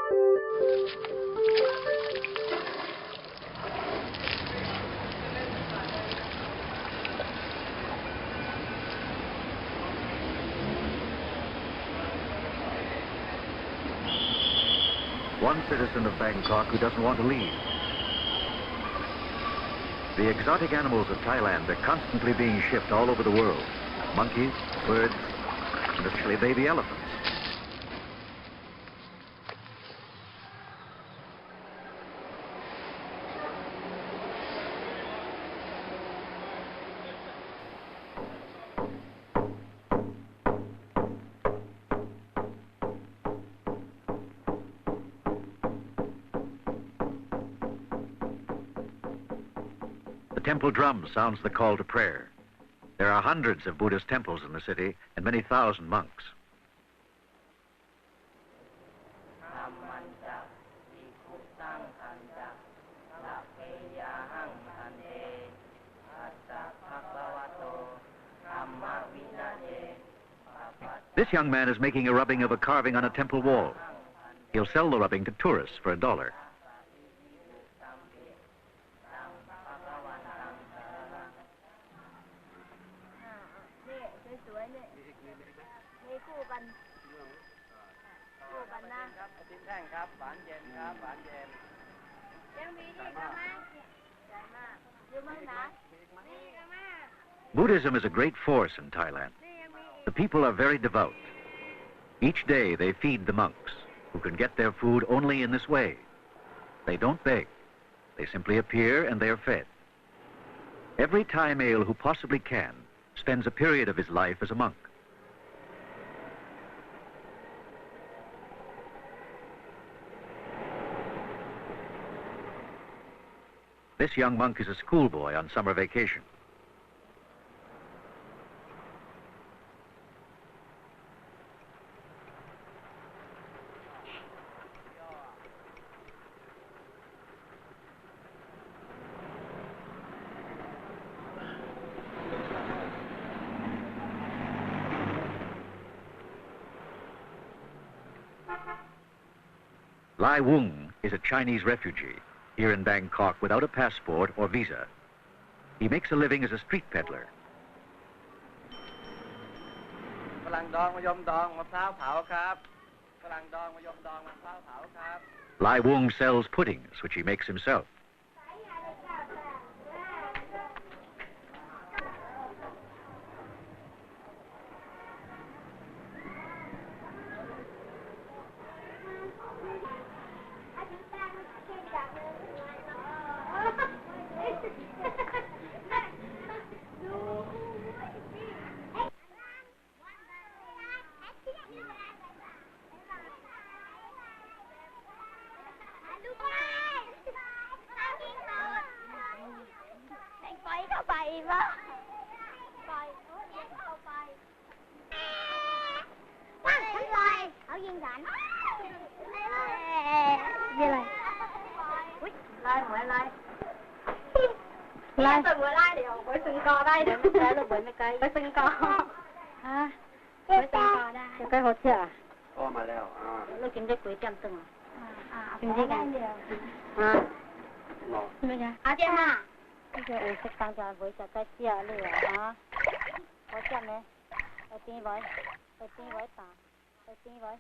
One citizen of Bangkok who doesn't want to leave. The exotic animals of Thailand are constantly being shipped all over the world. Monkeys, birds, and especially baby elephants. The temple drum sounds the call to prayer. There are hundreds of Buddhist temples in the city and many thousand monks. This young man is making a rubbing of a carving on a temple wall. He'll sell the rubbing to tourists for $1. Buddhism is a great force in Thailand. The people are very devout. Each day they feed the monks, who can get their food only in this way. They don't beg. They simply appear and they are fed. Every Thai male who possibly can spends a period of his life as a monk. This young monk is a schoolboy on summer vacation. Lai Wung is a Chinese refugee here in Bangkok without a passport or visa. He makes a living as a street peddler. Lai Wung sells puddings, which he makes himself.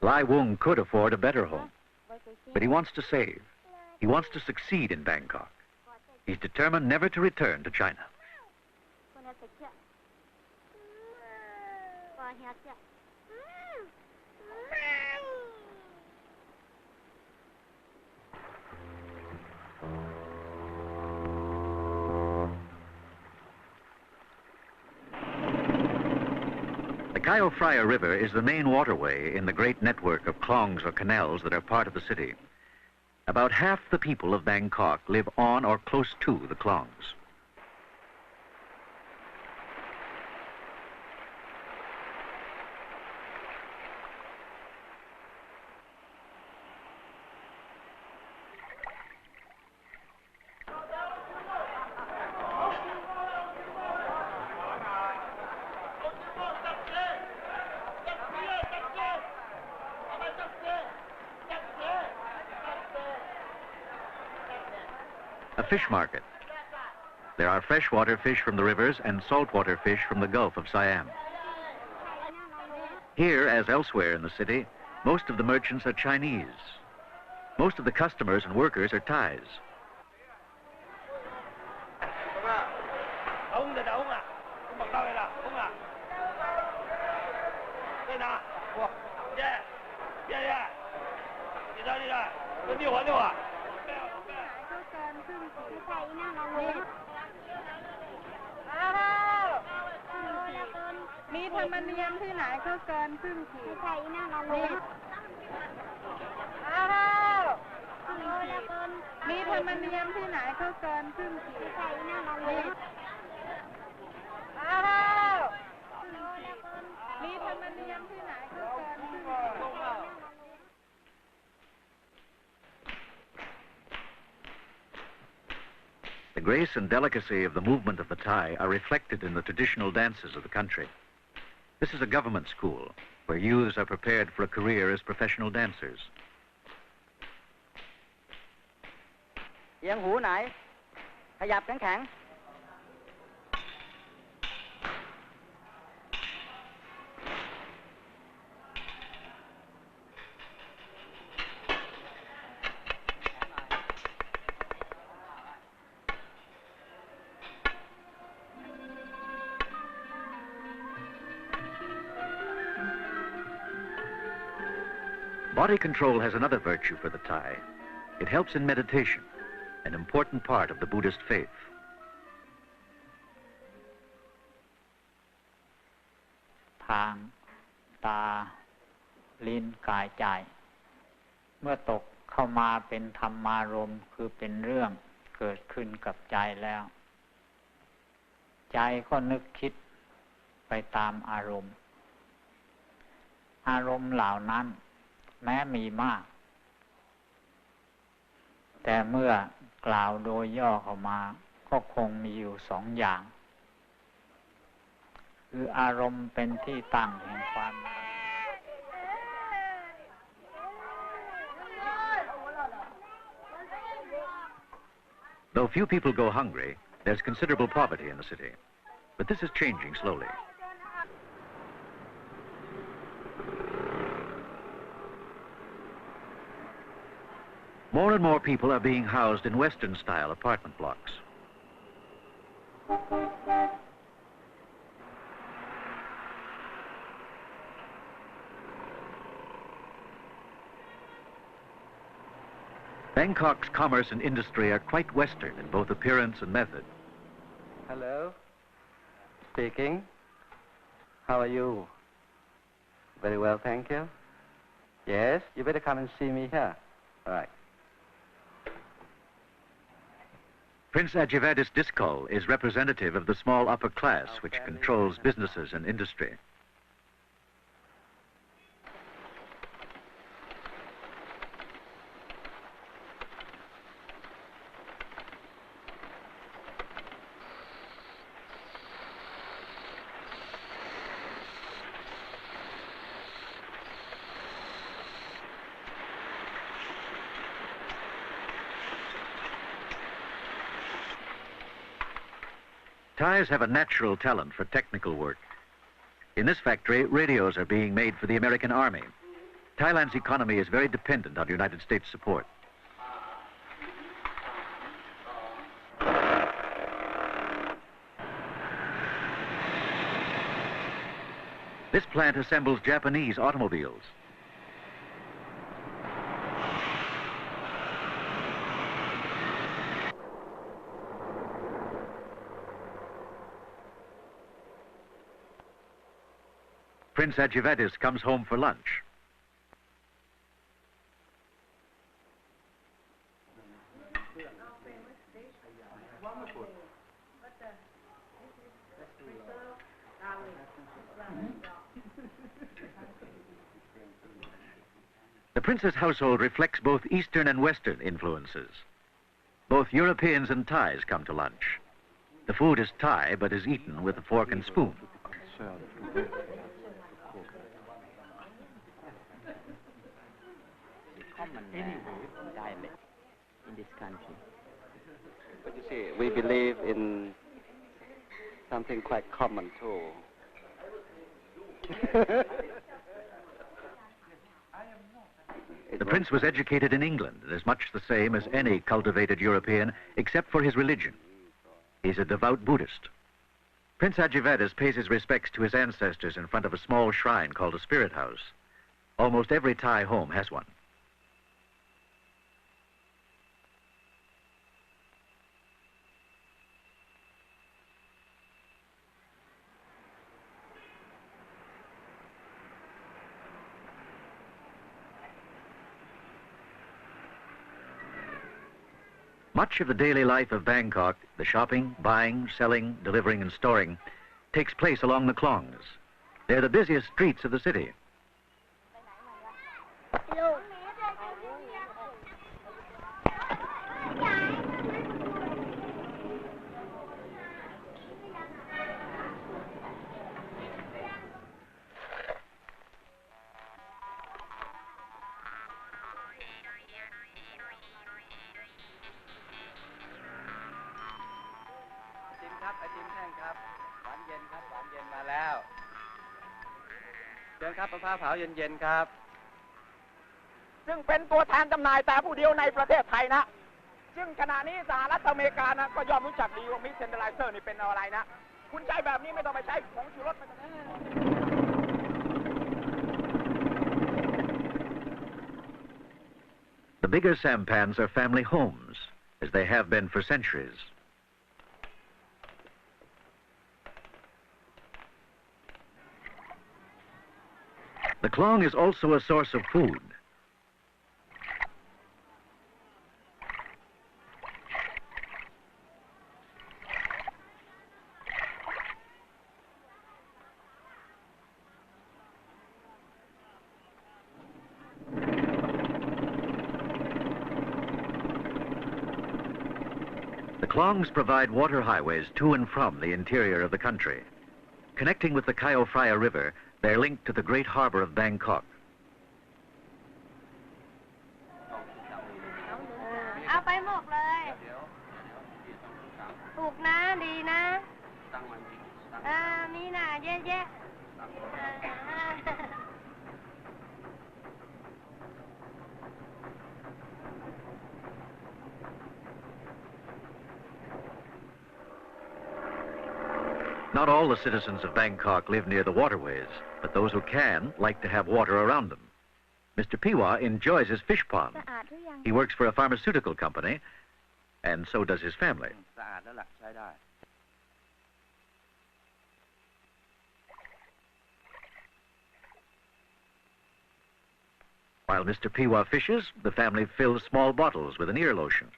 Lai Wung could afford a better home, but he wants to save. He wants to succeed in Bangkok. He's determined never to return to China. The Cayo Phraya River is the main waterway in the great network of klongs or canals that are part of the city. About half the people of Bangkok live on or close to the klongs. a fish market. There are freshwater fish from the rivers and saltwater fish from the Gulf of Siam. Here, as elsewhere in the city, most of the merchants are Chinese. Most of the customers and workers are Thais. The grace and delicacy of the movement of the Thai are reflected in the traditional dances of the country. This is a government school where youths are prepared for a career as professional dancers. เอียงหูไหนขยับแข็ง Body control has another virtue for the Thai. It helps in meditation, an important part of the Buddhist faith. ทางตาลิ้นกายใจเมื่อตกเข้ามาเป็นธรรมารมณ์คือเป็นเรื่องเกิดขึ้นกับใจแล้ว ใจก็นึกคิดไปตามอารมณ์ อารมณ์เหล่านั้นแม้มีมาก แต่เมื่อกล่าวโดยย่อเข้ามาก็คงมีอยู่สองอย่าง คืออารมณ์เป็นที่ตั้งแห่งความ Though few people go hungry, there's considerable poverty in the city. But this is changing slowly. More and more people are being housed in Western-style apartment blocks. Bangkok's commerce and industry are quite Western in both appearance and method. Hello. Speaking. How are you? Very well, thank you. Yes, you better come and see me here. All right. Prince Ajivadis Diskol is representative of the small upper class which controls businesses and industry. Thais have a natural talent for technical work. In this factory, radios are being made for the American Army. Thailand's economy is very dependent on United States support. This plant assembles Japanese automobiles. Prince Ajivadis comes home for lunch. The prince's household reflects both Eastern and Western influences. Both Europeans and Thais come to lunch. The food is Thai, but is eaten with a fork and spoon. Common dialect in this country. But you see, we believe in something quite common too. The prince was educated in England and is much the same as any cultivated European, except for his religion. He's a devout Buddhist. Prince Ajivadas pays his respects to his ancestors in front of a small shrine called a spirit house. Almost every Thai home has one. Much of the daily life of Bangkok, the shopping, buying, selling, delivering, and storing, takes place along the Klongs. They're the busiest streets of the city.ซึ่งเป็นตัวแทนจำหน่ายแต่ผู้เดียวในประเทศไทยนะซึ่งขณะนี้สหรัฐอเมริกานะก็ยอมรู้จักดีว่ามิสเซนเดอร์ไลเซอร์นี่เป็นอะไรนะคุณใช้แบบนี้ไม่ต้องไปใช้ผงชูรส The bigger sampans are family homes, as they have been for centuries. The klong is also a source of food. The klongs provide water highways to and from the interior of the country. Connecting with the Chao Phraya River, they're linked to the great harbor of Bangkok. เอาไปหมกเลยถูกนะดีนะมีน่ะเยอะๆ Not all the citizens of Bangkok live near the waterways, but those who can like to have water around them. Mr. Piwa enjoys his fish pond. He works for a pharmaceutical company, and so does his family. While Mr. Piwa fishes, the family fills small bottles with an ear lotion.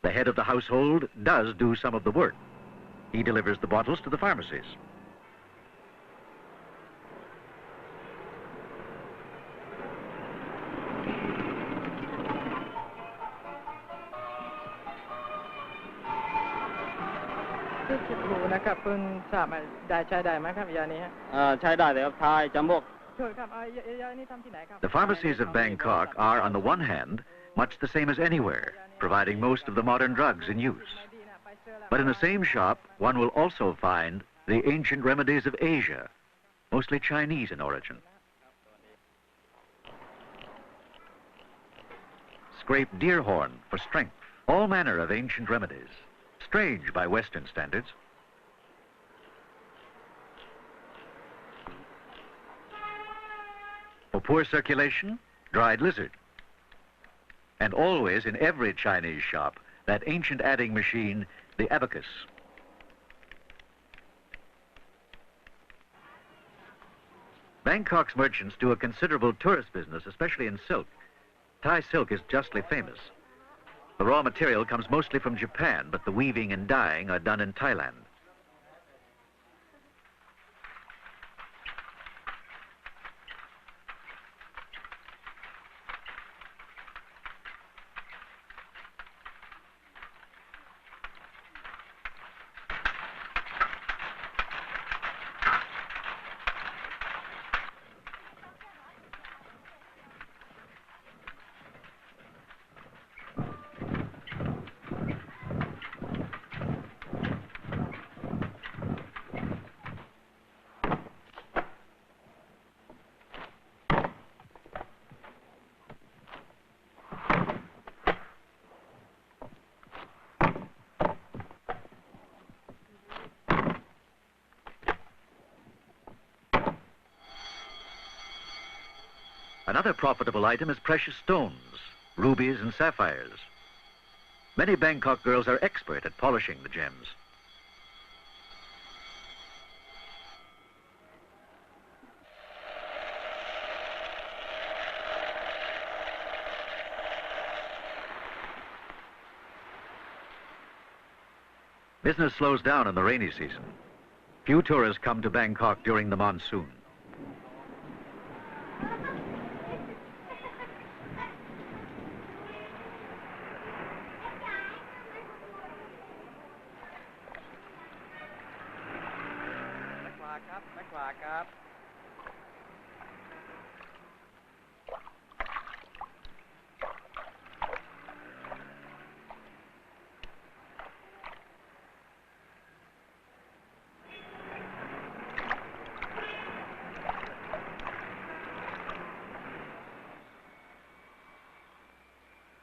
The head of the household does do some of the work. He delivers the bottles to the pharmacies. The pharmacies of Bangkok are, on the one hand, much the same as anywhere, providing most of the modern drugs in use. But in the same shop, one will also find the ancient remedies of Asia, mostly Chinese in origin. Scraped deer horn for strength, all manner of ancient remedies, strange by Western standards. For poor circulation, dried lizard. And always in every Chinese shop, that ancient adding machine, the abacus. Bangkok's merchants do a considerable tourist business, especially in silk. Thai silk is justly famous. The raw material comes mostly from Japan, but the weaving and dyeing are done in Thailand. Another profitable item is precious stones, rubies and sapphires. Many Bangkok girls are expert at polishing the gems. Business slows down in the rainy season. Few tourists come to Bangkok during the monsoon.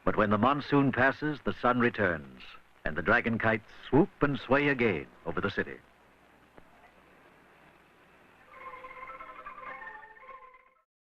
But when the monsoon passes, the sun returns, and the dragon kites swoop and sway again over the city.